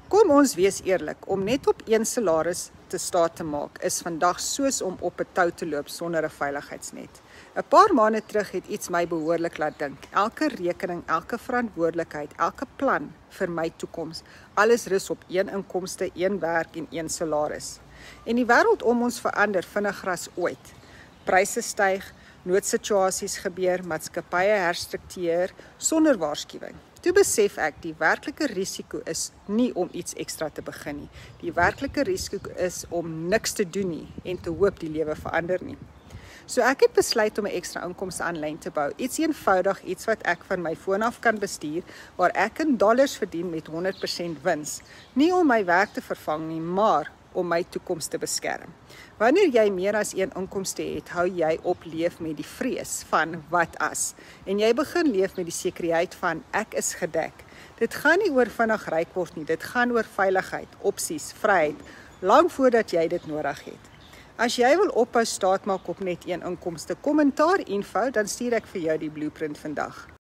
Kom ons wees eerlik, om net op een salaris te staat te maak, is vandag soos om op 'n tou te loop sonder 'n veiligheidsnet. 'n Paar maande terug het iets my behoorlik laat dink. Elke rekening, elke verantwoordelikheid, elke plan vir my toekoms, alles rus op een inkomste, een werk en een salaris. En die wêreld om ons verander vinniger as ooit. Pryse styg, noodsituasies gebeur, maatskappye herstruktureer sonder waarskuwing. Toe besef ek, die werklike risiko is nie om iets ekstra te begin nie. Die werklike risiko is om niks te doen nie en te hoop die lewe verander nie. So ek het besluit om 'n ekstra inkomste aanlyn te bou. Iets eenvoudig, iets wat ek van my foon af kan bestuur, waar ek in dollars verdien met 100% wins. Nie om my werk te vervang nie, maar om my toekoms te beskerm. Wanneer jy meer as een inkomste het, hou jy op leef met die vrees van wat as. En jy begin leef met die sekerheid van ek is gedek. Dit gaan nie oor vinnig ryk word nie, dit gaan oor veiligheid, opsies, vryheid, lank voordat jy dit nodig het. As jy wil ophou staat maak op net een inkomste, kommentaar info, dan stuur ek vir jou die blueprint vandag.